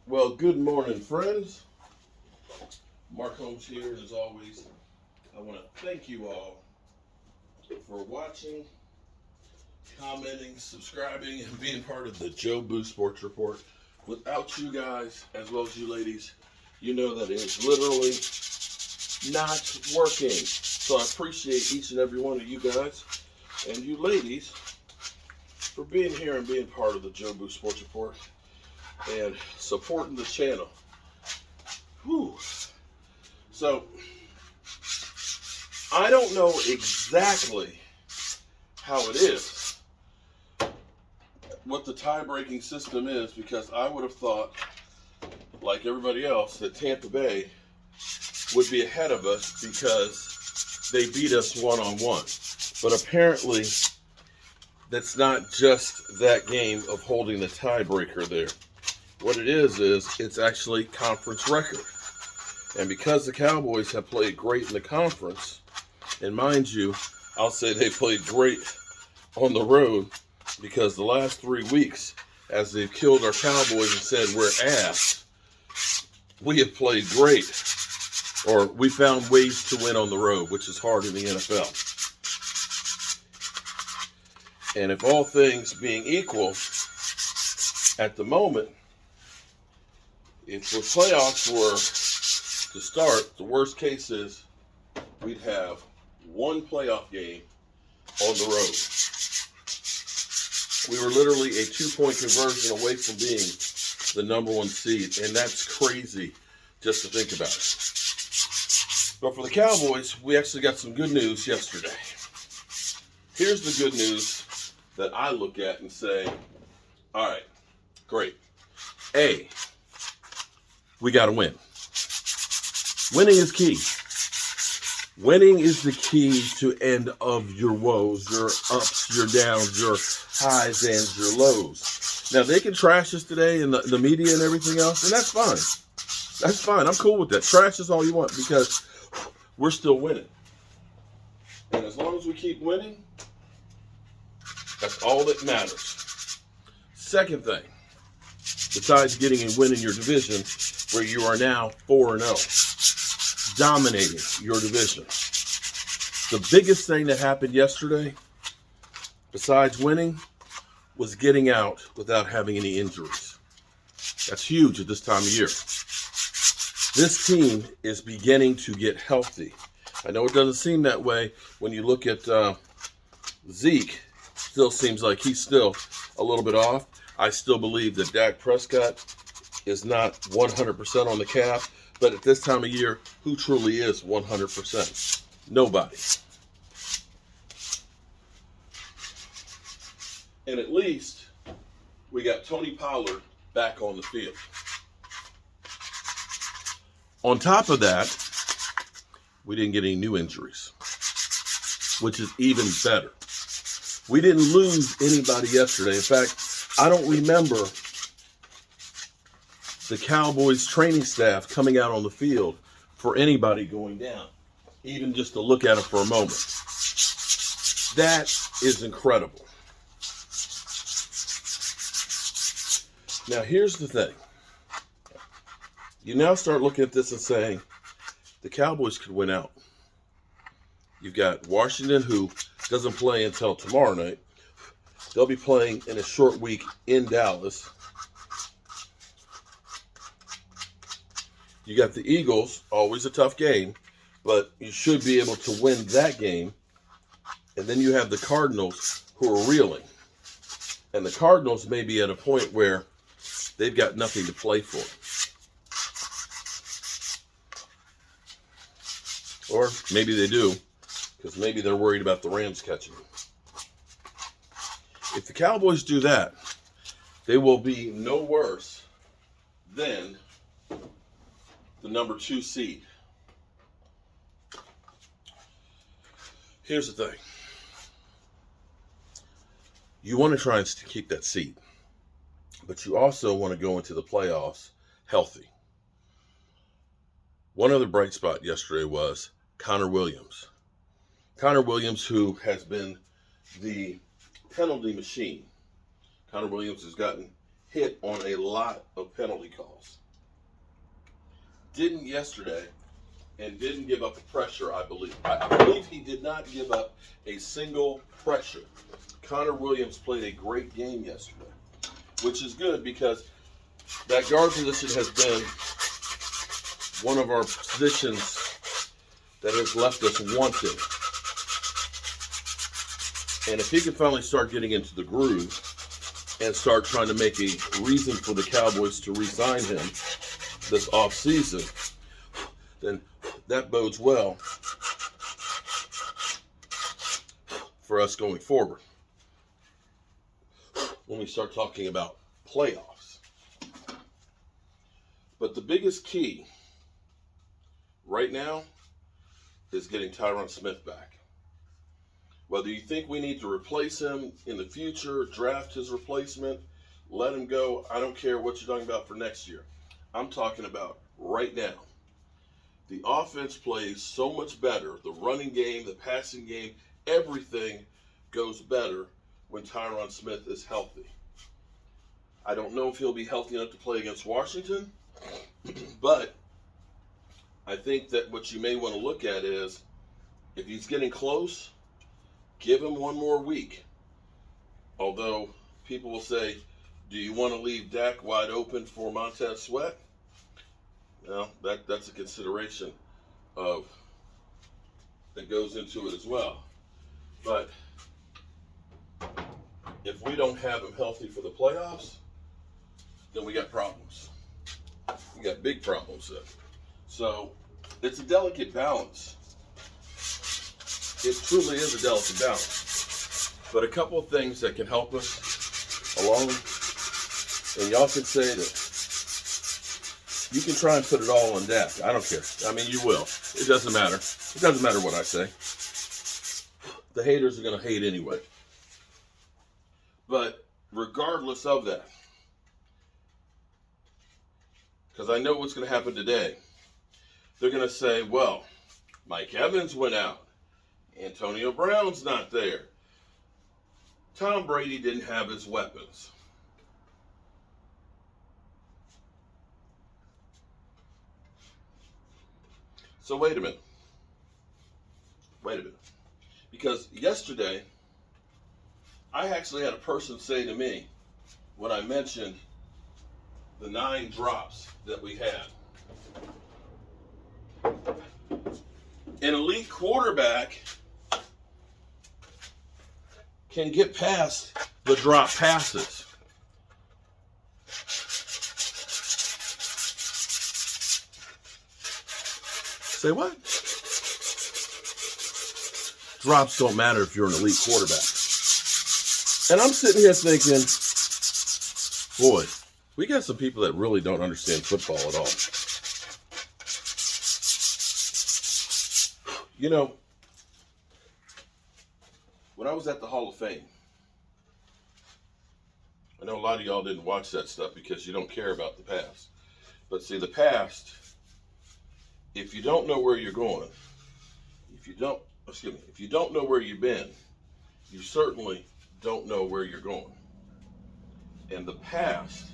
Well, good morning, friends. Mark Holmes here, and as always, I want to thank you all for watching, commenting, subscribing, and being part of the Joe Boo Sports Report. Without you guys, as well as you ladies, you know that it is literally not working. So I appreciate each and every one of you guys and you ladies for being here and being part of the Joe Boo Sports Report and supporting the channel. Whew. So, I don't know exactly how it is, what the tie-breaking system is, because I would have thought, like everybody else, that Tampa Bay would be ahead of us because they beat us one-on-one. But apparently, that's not just that game of holding the tiebreaker there. What it is it's actually conference record. And because the Cowboys have played great in the conference, and mind you, I'll say they played great on the road, because the last 3 weeks, as they've killed our Cowboys and said we're ass, we have played great. Or we found ways to win on the road, which is hard in the NFL. And if all things being equal, at the moment, if the playoffs were to start, the worst case is we'd have one playoff game on the road. We were literally a 2-point conversion away from being the #1 seed, and that's crazy just to think about it. But for the Cowboys, we actually got some good news yesterday. Here's the good news that I look at and say, all right, great. A, we got to win. Winning is key. Winning is the key to end of your woes, your ups, your downs, your highs and your lows. Now, they can trash us today in the media and everything else, and that's fine. That's fine. I'm cool with that. Trash is all you want, because we're still winning. And as long as we keep winning, that's all that matters. Second thing, besides getting and winning your division, where you are now 4-0, dominating your division. The biggest thing that happened yesterday, besides winning, was getting out without having any injuries. That's huge at this time of year. This team is beginning to get healthy. I know it doesn't seem that way when you look at Zeke. Still seems like he's still a little bit off. I still believe that Dak Prescott is not 100% on the calf, but at this time of year, who truly is 100%? Nobody. And at least we got Tony Pollard back on the field. On top of that, we didn't get any new injuries, which is even better. We didn't lose anybody yesterday. In fact, I don't remember the Cowboys training staff coming out on the field for anybody going down, even just to look at it for a moment. That is incredible. Now, here's the thing. You now start looking at this and saying, the Cowboys could win out. You've got Washington, who doesn't play until tomorrow night. They'll be playing in a short week in Dallas. You got the Eagles, always a tough game, but you should be able to win that game. And then you have the Cardinals, who are reeling. And the Cardinals may be at a point where they've got nothing to play for. Or maybe they do, because maybe they're worried about the Rams catching them. If the Cowboys do that, they will be no worse than the #2 seed. Here's the thing. You want to try and keep that seed, but you also want to go into the playoffs healthy. One other bright spot yesterday was Connor Williams. Connor Williams, who has been the penalty machine. Connor Williams has gotten hit on a lot of penalty calls. Didn't yesterday, and didn't give up a pressure, I believe. I believe he did not give up a single pressure. Connor Williams played a great game yesterday, which is good because that guard position has been one of our positions that has left us wanting. And if he can finally start getting into the groove and start trying to make a reason for the Cowboys to re-sign him this offseason, then that bodes well for us going forward when we start talking about playoffs. But the biggest key right now is getting Tyron Smith back. Whether you think we need to replace him in the future, draft his replacement, let him go, I don't care what you're talking about for next year. I'm talking about right now. The offense plays so much better. The running game, the passing game, everything goes better when Tyron Smith is healthy. I don't know if he'll be healthy enough to play against Washington, but I think that what you may want to look at is if he's getting close, give him one more week. Although people will say, do you want to leave Dak wide open for Montez Sweat? Well, that's a consideration that goes into it as well. But if we don't have him healthy for the playoffs, then we got problems. We got big problems there. So it's a delicate balance. It truly is a delicate balance. But a couple of things that can help us along, and y'all can say that you can try and put it all on Dak. I don't care. I mean, you will. It doesn't matter. It doesn't matter what I say. The haters are going to hate anyway. But regardless of that, because I know what's going to happen today, they're going to say, well, Mike Evans went out. Antonio Brown's not there. Tom Brady didn't have his weapons. So wait a minute. Because yesterday, I actually had a person say to me, when I mentioned the 9 drops that we had, an elite quarterback can get past the drop passes. Say what? Drops don't matter if you're an elite quarterback. And I'm sitting here thinking, boy, we got some people that really don't understand football at all. You know, when I was at the Hall of Fame, I know a lot of y'all didn't watch that stuff because you don't care about the past. But see, the past, if you don't know where you're going, if you don't know where you've been, you certainly don't know where you're going. And the past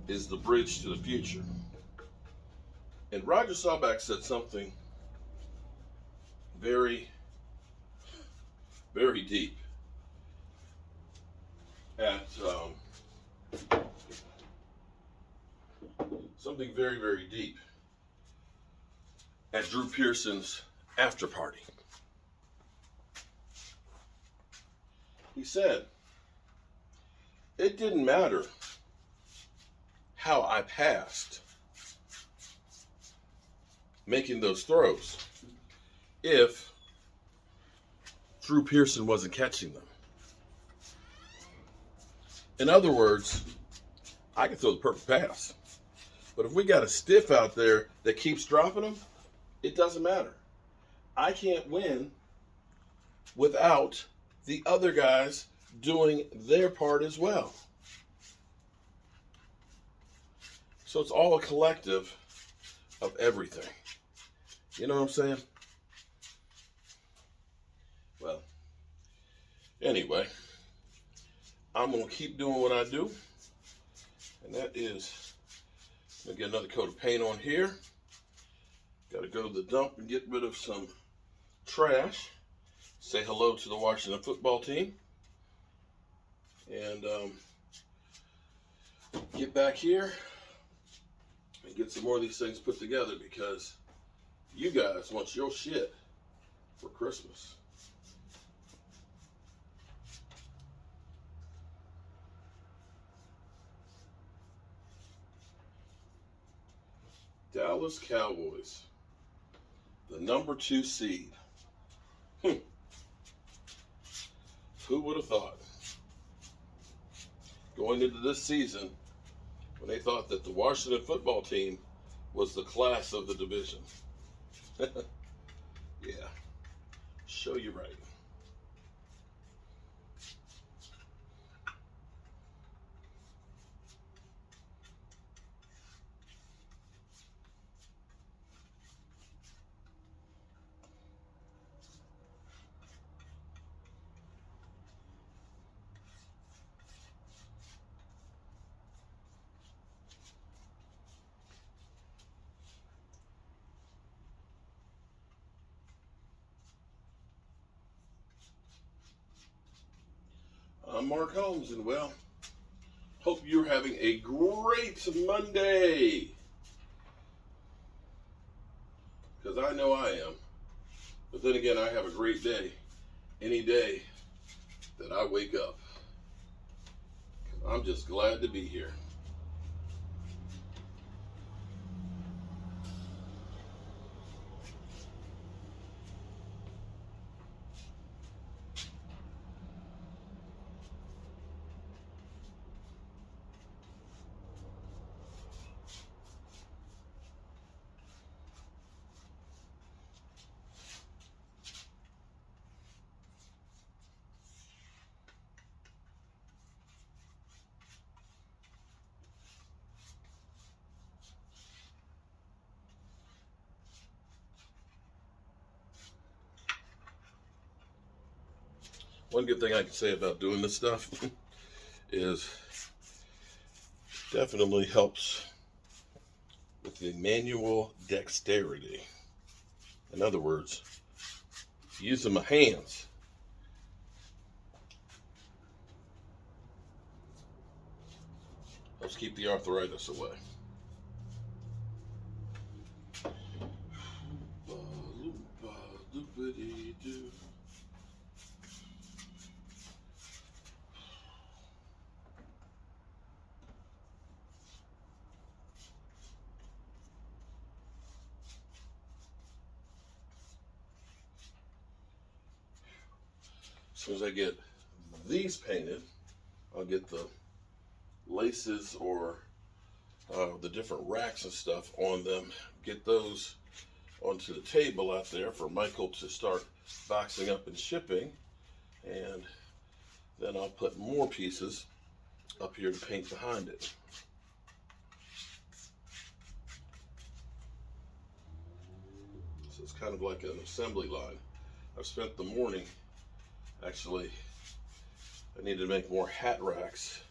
is the bridge to the future. And Roger Staubach said something very, very deep at something very, very deep at Drew Pearson's after party. He said, it didn't matter how I passed making those throws if Drew Pearson wasn't catching them. In other words, I can throw the perfect pass. But if we got a stiff out there that keeps dropping them, it doesn't matter. I can't win without the other guys doing their part as well. So it's all a collective of everything. You know what I'm saying? Well, anyway, I'm going to keep doing what I do. And that is, I'm gonna get another coat of paint on here. Got to go to the dump and get rid of some trash. Say hello to the Washington football team. And get back here and get some more of these things put together, because you guys want your shit for Christmas. Dallas Cowboys, the number 2 seed. Who would have thought? Going into this season, when they thought that the Washington football team was the class of the division. Yeah, show you right. I'm Mark Holmes, and well, hope you're having a great Monday. Because I know I am. But then again, I have a great day any day that I wake up. I'm just glad to be here. One good thing I can say about doing this stuff is definitely helps with the manual dexterity. In other words, using my hands. Helps keep the arthritis away. As soon as I get these painted, I'll get the laces or the different racks and stuff on them, get those onto the table out there for Michael to start boxing up and shipping, and then I'll put more pieces up here to paint behind it. So it's kind of like an assembly line. I've spent the morning, actually, I need to make more hat racks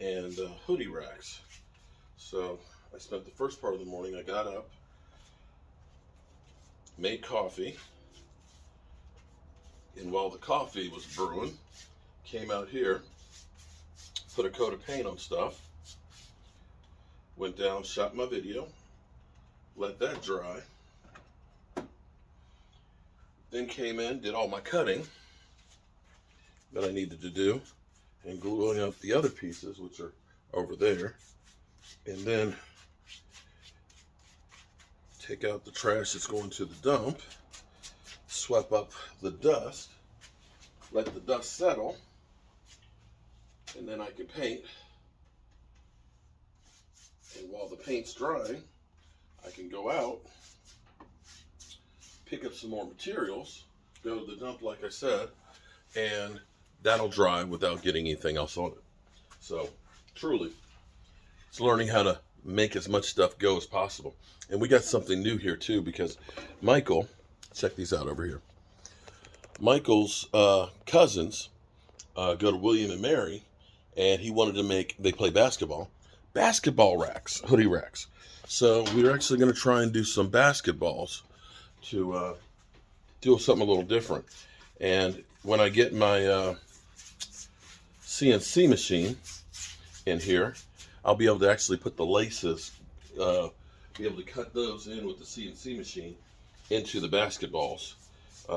and hoodie racks. So I spent the first part of the morning, I got up, made coffee, and while the coffee was brewing, came out here, put a coat of paint on stuff, went down, shot my video, let that dry, then came in, did all my cutting that I needed to do, and gluing up the other pieces, which are over there, and then take out the trash that's going to the dump, sweep up the dust, let the dust settle, and then I can paint. And while the paint's drying, I can go out, pick up some more materials, go to the dump like I said, and that'll dry without getting anything else on it. So truly, it's learning how to make as much stuff go as possible. And we got something new here too, because Michael, check these out over here. Michael's cousins go to William and Mary, and he wanted to make, they play basketball, basketball racks, hoodie racks. So we're actually going to try and do some basketballs to do something a little different. And when I get my CNC machine in here, I'll be able to actually put the laces, be able to cut those in with the CNC machine into the basketballs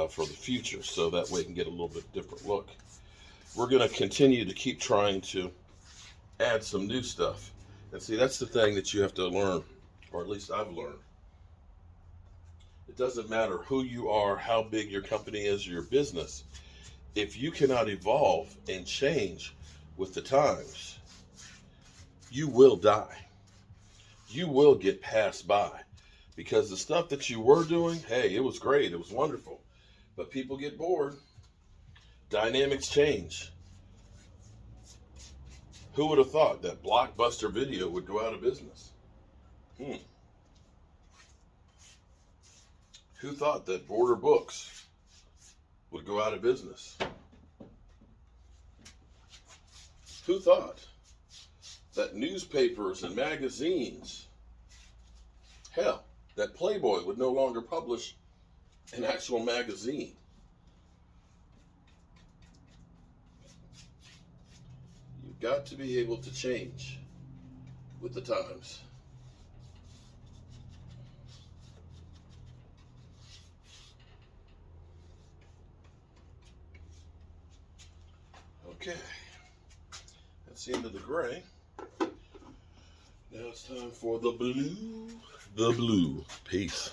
for the future, so that way it can get a little bit different look. We're going to continue to keep trying to add some new stuff. And see, that's the thing that you have to learn, or at least I've learned. It doesn't matter who you are, how big your company is, or your business. If you cannot evolve and change with the times, you will die. You will get passed by, because the stuff that you were doing, hey, it was great, it was wonderful, but people get bored. Dynamics change. Who would have thought that Blockbuster Video would go out of business? Who thought that Border Books would go out of business? Who thought that newspapers and magazines, hell, that Playboy would no longer publish an actual magazine? You've got to be able to change with the times. Okay, that's the end of the gray. Now it's time for the blue. The blue. Peace.